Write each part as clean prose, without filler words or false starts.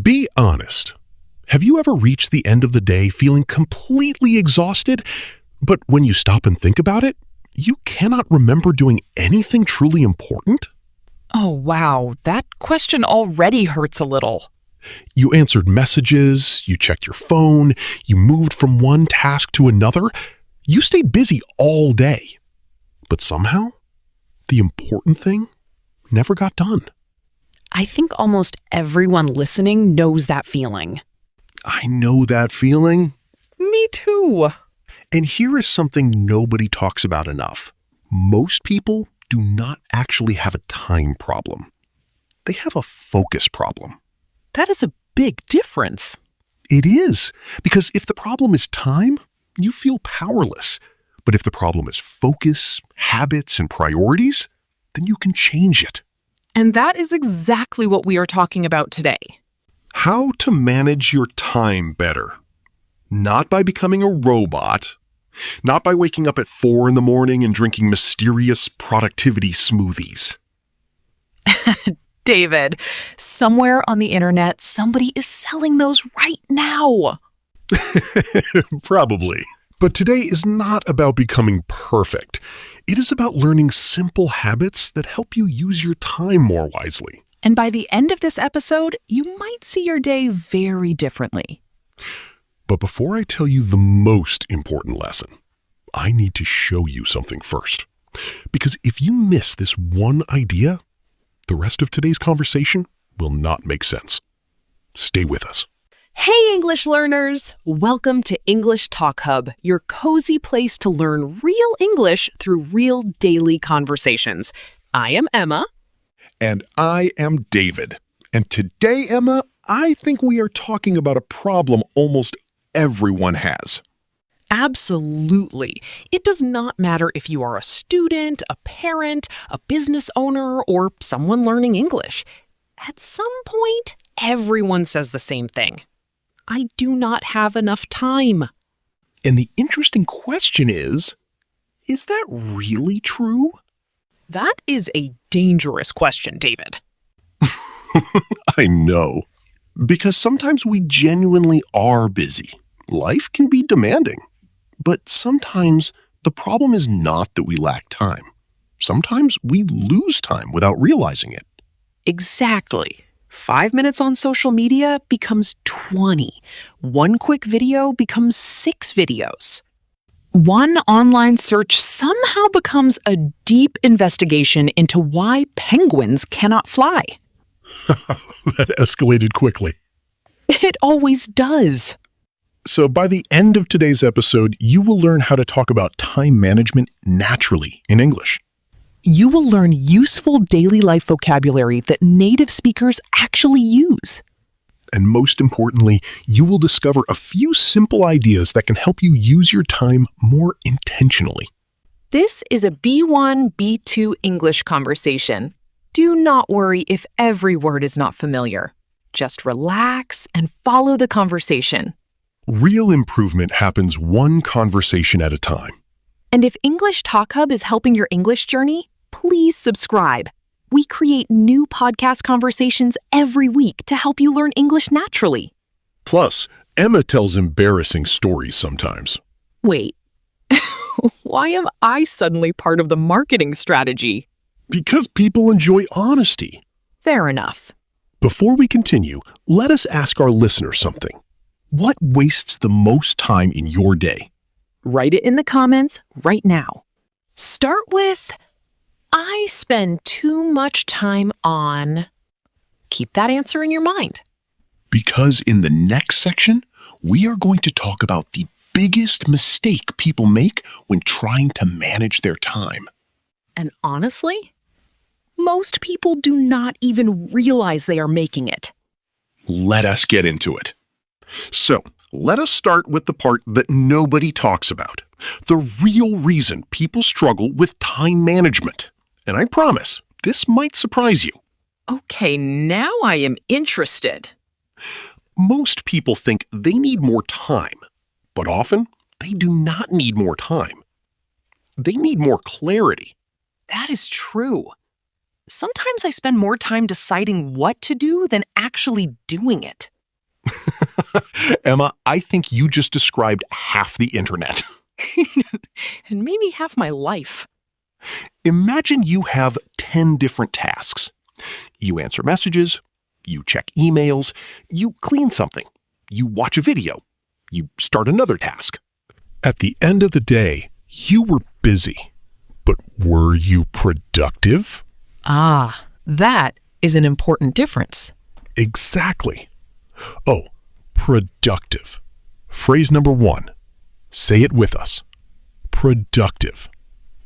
Be honest. Have you ever reached the end of the day feeling completely exhausted, but when you stop and think about it, you cannot remember doing anything truly important? Oh, wow. That question already hurts a little. You answered messages, you checked your phone, you moved from one task to another. You stayed busy all day. But somehow, the important thing never got done. I think almost everyone listening knows that feeling. I know that feeling. Me too. And here is something nobody talks about enough. Most people do not actually have a time problem. They have a focus problem. That is a big difference. It is, because if the problem is time, you feel powerless. But if the problem is focus, habits, and priorities, then you can change it. And that is exactly what we are talking about today. How to manage your time better. Not by becoming a robot, not by waking up at 4 in the morning and drinking mysterious productivity smoothies. David, somewhere on the internet, somebody is selling those right now. Probably. But today is not about becoming perfect. It is about learning simple habits that help you use your time more wisely. And by the end of this episode, you might see your day very differently. But before I tell you the most important lesson, I need to show you something first. Because if you miss this one idea, the rest of today's conversation will not make sense. Stay with us. Hey, English learners! Welcome to English TalkHub, your cozy place to learn real English through real daily conversations. I am Emma. And I am David. And today, Emma, I think we are talking about a problem almost everyone has. Absolutely. It does not matter if you are a student, a parent, a business owner, or someone learning English. At some point, everyone says the same thing. I do not have enough time. And the interesting question is that really true? That is a dangerous question, David. I know. Because sometimes we genuinely are busy. Life can be demanding. But sometimes the problem is not that we lack time. Sometimes we lose time without realizing it. Exactly. 5 minutes on social media becomes 20. One quick video becomes 6 videos. One online search somehow becomes a deep investigation into why penguins cannot fly. That escalated quickly. It always does. So by the end of today's episode, you will learn how to talk about time management naturally in English. You will learn useful daily life vocabulary that native speakers actually use. And most importantly, you will discover a few simple ideas that can help you use your time more intentionally. This is a B1, B2 English conversation. Do not worry if every word is not familiar. Just relax and follow the conversation. Real improvement happens one conversation at a time. And if English TalkHub is helping your English journey, please subscribe. We create new podcast conversations every week to help you learn English naturally. Plus, Emma tells embarrassing stories sometimes. Wait, why am I suddenly part of the marketing strategy? Because people enjoy honesty. Fair enough. Before we continue, let us ask our listeners something. What wastes the most time in your day? Write it in the comments right now. Start with, I spend too much time on. Keep that answer in your mind. Because in the next section, we are going to talk about the biggest mistake people make when trying to manage their time. And honestly, most people do not even realize they are making it. Let us get into it. So, let us start with the part that nobody talks about. The real reason people struggle with time management. And I promise, this might surprise you. Okay, now I am interested. Most people think they need more time, but often they do not need more time. They need more clarity. That is true. sometimes I spend more time deciding what to do than actually doing it. Emma, I think you just described half the internet. And maybe half my life. Imagine you have 10 different tasks. You answer messages, you check emails, you clean something, you watch a video, you start another task. At the end of the day, you were busy. But were you productive? Ah, that is an important difference. Exactly. Oh, productive. Phrase number 1. Say it with us. Productive.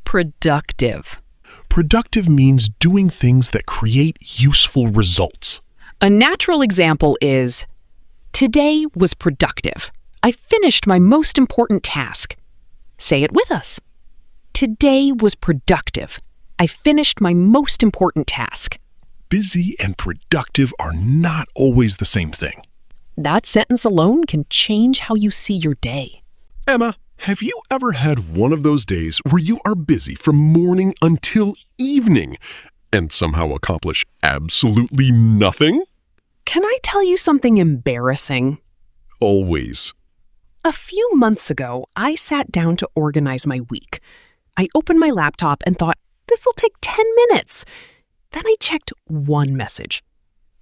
Productive. Productive means doing things that create useful results. A natural example is, today was productive. I finished my most important task. Say it with us. Today was productive. I finished my most important task. Busy and productive are not always the same thing. That sentence alone can change how you see your day. Emma, have you ever had one of those days where you are busy from morning until evening and somehow accomplish absolutely nothing? Can I tell you something embarrassing? Always. A few months ago, I sat down to organize my week. I opened my laptop and thought, this'll take 10 minutes. Then I checked one message.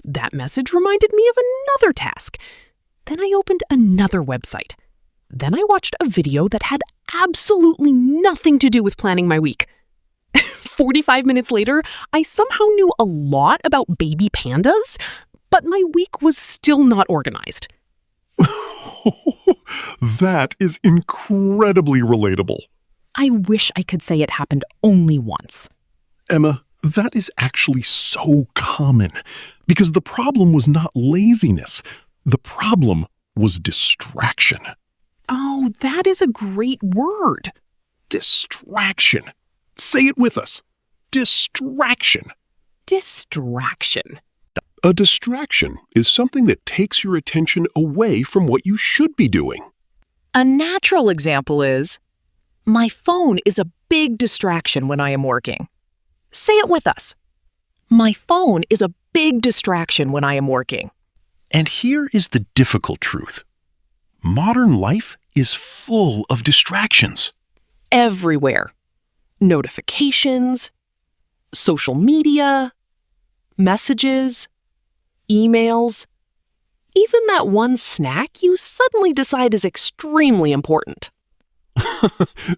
That message reminded me of another task. Then I opened another website. Then I watched a video that had absolutely nothing to do with planning my week. 45 minutes later, I somehow knew a lot about baby pandas, but my week was still not organized. That is incredibly relatable. I wish I could say it happened only once. Emma, that is actually so common because the problem was not laziness. The problem was distraction. Oh, that is a great word. Distraction. Say it with us. Distraction. Distraction. A distraction is something that takes your attention away from what you should be doing. A natural example is, my phone is a big distraction when I am working. Say it with us. My phone is a big distraction when I am working. And here is the difficult truth. Modern life is full of distractions. Everywhere. Notifications, social media, messages, emails, even that one snack you suddenly decide is extremely important.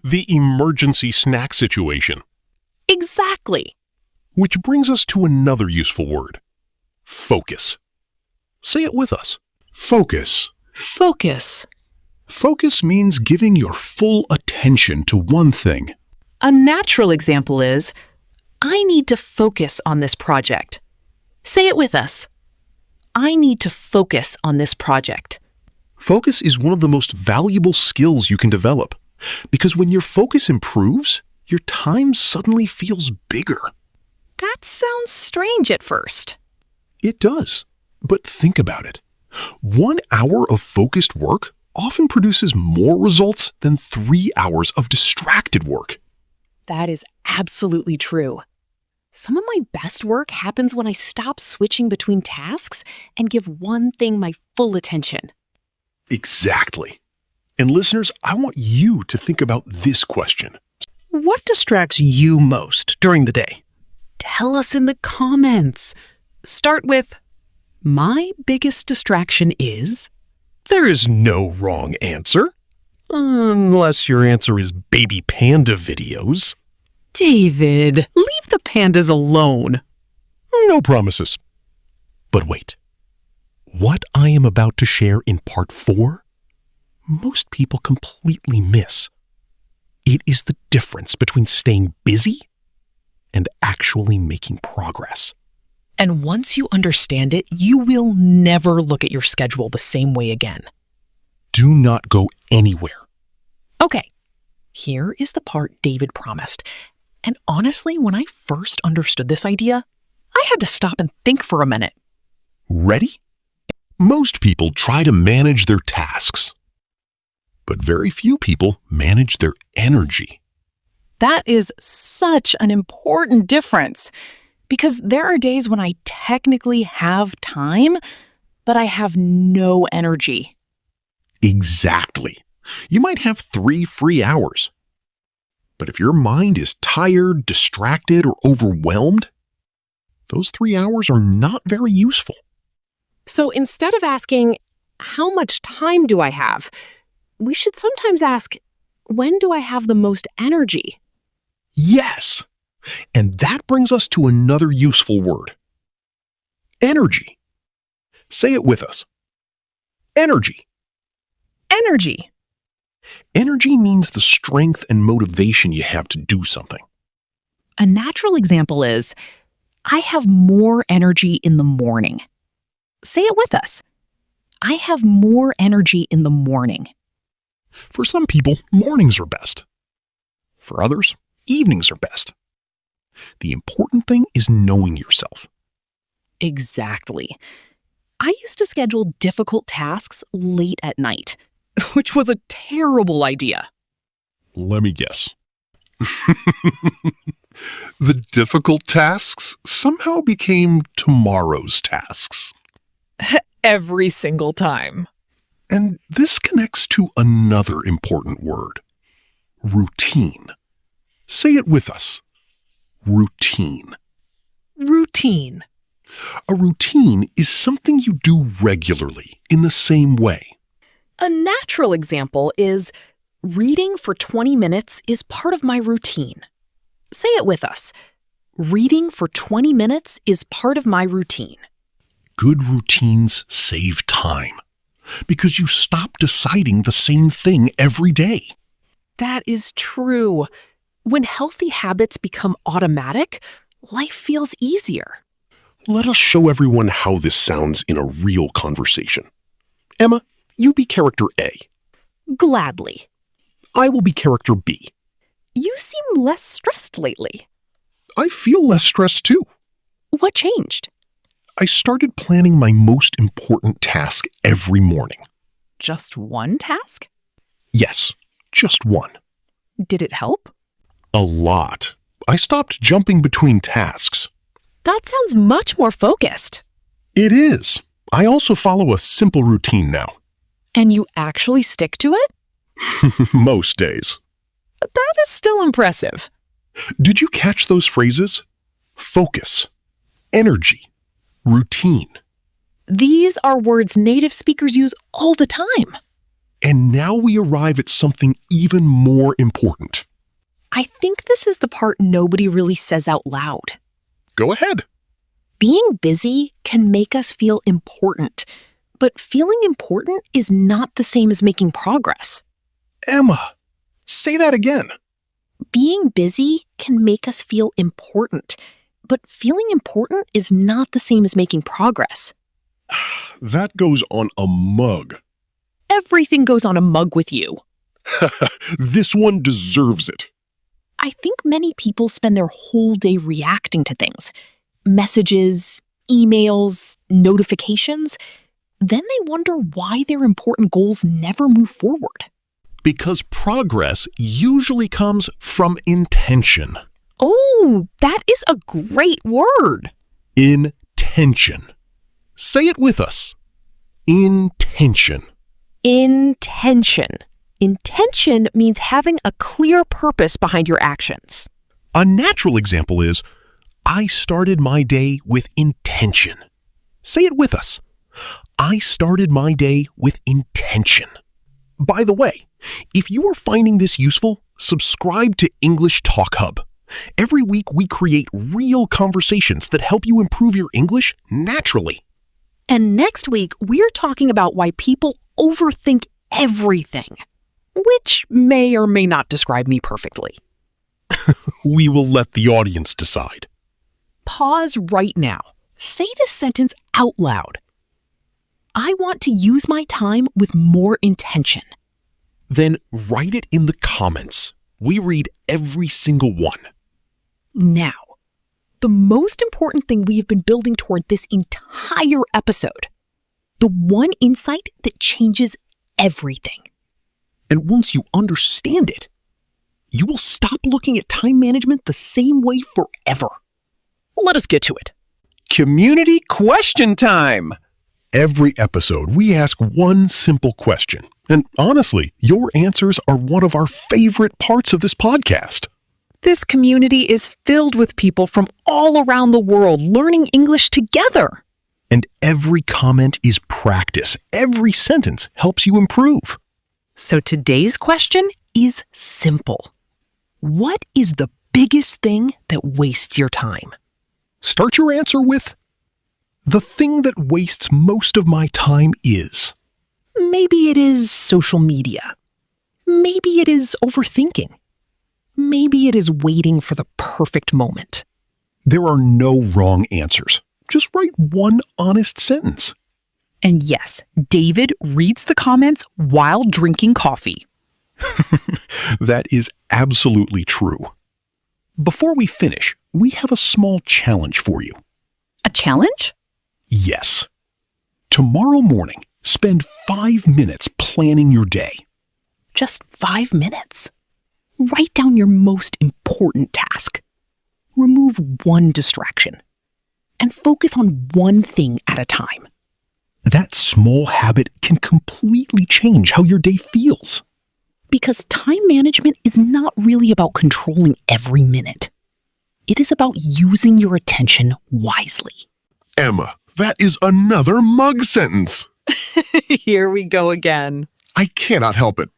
The emergency snack situation. Exactly. Which brings us to another useful word. Focus. Say it with us. Focus. Focus. Focus means giving your full attention to one thing. A natural example is, I need to focus on this project. Say it with us. I need to focus on this project. Focus is one of the most valuable skills you can develop because when your focus improves, your time suddenly feels bigger. That sounds strange at first. It does, but think about it. 1 hour of focused work often produces more results than 3 hours of distracted work. That is absolutely true. Some of my best work happens when I stop switching between tasks and give one thing my full attention. Exactly. And listeners, I want you to think about this question. What distracts you most during the day? Tell us in the comments. Start with, my biggest distraction is... There is no wrong answer. Unless your answer is baby panda videos. David, leave the pandas alone. No promises. But wait. What I am about to share in part 4, most people completely miss. It is the difference between staying busy and actually making progress. And once you understand it, you will never look at your schedule the same way again. Do not go anywhere. Okay, here is the part David promised. And honestly, when I first understood this idea, I had to stop and think for a minute. Ready? Most people try to manage their tasks, but very few people manage their energy. That is such an important difference. Because there are days when I technically have time, but I have no energy. Exactly. You might have 3 free hours. But if your mind is tired, distracted, or overwhelmed, those 3 hours are not very useful. So instead of asking, how much time do I have? We should sometimes ask, when do I have the most energy? Yes. And that brings us to another useful word. Energy. Say it with us. Energy. Energy. Energy means the strength and motivation you have to do something. A natural example is, I have more energy in the morning. Say it with us. I have more energy in the morning. For some people, mornings are best. For others, evenings are best. The important thing is knowing yourself. Exactly. I used to schedule difficult tasks late at night, which was a terrible idea. Let me guess. The difficult tasks somehow became tomorrow's tasks. Every single time. And this connects to another important word. Routine. Say it with us. Routine. Routine. A routine is something you do regularly in the same way. A natural example is, reading for 20 minutes is part of my routine. Say it with us. Reading for 20 minutes is part of my routine. Good routines save time because you stop deciding the same thing every day. That is true. When healthy habits become automatic, life feels easier. Let us show everyone how this sounds in a real conversation. Emma, you be character A. Gladly. I will be character B. You seem less stressed lately. I feel less stressed too. What changed? I started planning my most important task every morning. Just one task? Yes, just one. Did it help? A lot. I stopped jumping between tasks. That sounds much more focused. It is. I also follow a simple routine now. And you actually stick to it? Most days. That is still impressive. Did you catch those phrases? Focus, energy, routine. These are words native speakers use all the time. And now we arrive at something even more important. I think this is the part nobody really says out loud. Go ahead. Being busy can make us feel important, but feeling important is not the same as making progress. Emma, say that again. Being busy can make us feel important, but feeling important is not the same as making progress. That goes on a mug. Everything goes on a mug with you. This one deserves it. I think many people spend their whole day reacting to things. Messages, emails, notifications. Then they wonder why their important goals never move forward. Because progress usually comes from intention. Oh, that is a great word. Intention. Say it with us. Intention. Intention. Intention means having a clear purpose behind your actions. A natural example is, I started my day with intention. Say it with us. I started my day with intention. By the way, if you are finding this useful, subscribe to English TalkHub. Every week we create real conversations that help you improve your English naturally. And next week, we're talking about why people overthink everything, which may or may not describe me perfectly. We will let the audience decide. Pause right now. Say this sentence out loud. I want to use my time with more intention. Then write it in the comments. We read every single one. Now, the most important thing we have been building toward this entire episode. The one insight that changes everything. And once you understand it, you will stop looking at time management the same way forever. Let us get to it. Community question time. Every episode, we ask one simple question. And honestly, your answers are one of our favorite parts of this podcast. This community is filled with people from all around the world learning English together. And every comment is practice. Every sentence helps you improve. So today's question is simple. What is the biggest thing that wastes your time? Start your answer with, the thing that wastes most of my time is. Maybe it is social media. Maybe it is overthinking. Maybe it is waiting for the perfect moment. There are no wrong answers. Just write one honest sentence. And yes, David reads the comments while drinking coffee. That is absolutely true. Before we finish, we have a small challenge for you. A challenge? Yes. Tomorrow morning, spend 5 minutes planning your day. Just 5 minutes. Write down your most important task. Remove one distraction. And focus on one thing at a time. That small habit can completely change how your day feels. Because time management is not really about controlling every minute. It is about using your attention wisely. Emma, that is another mug sentence. Here we go again. I cannot help it.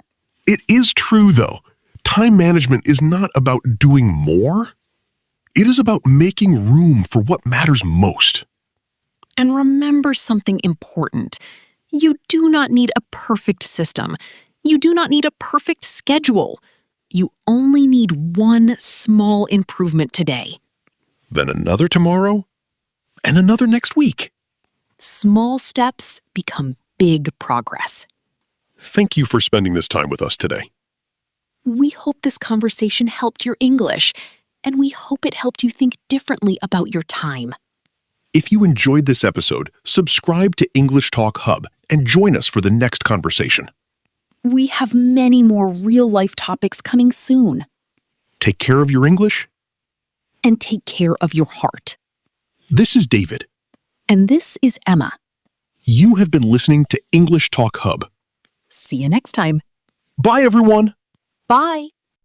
It is true, though. Time management is not about doing more. It is about making room for what matters most. And remember something important. You do not need a perfect system. You do not need a perfect schedule. You only need one small improvement today. Then another tomorrow, and another next week. Small steps become big progress. Thank you for spending this time with us today. We hope this conversation helped your English, and we hope it helped you think differently about your time. If you enjoyed this episode, subscribe to English TalkHub and join us for the next conversation. We have many more real-life topics coming soon. Take care of your English. And take care of your heart. This is David. And this is Emma. You have been listening to English TalkHub. See you next time. Bye, everyone. Bye.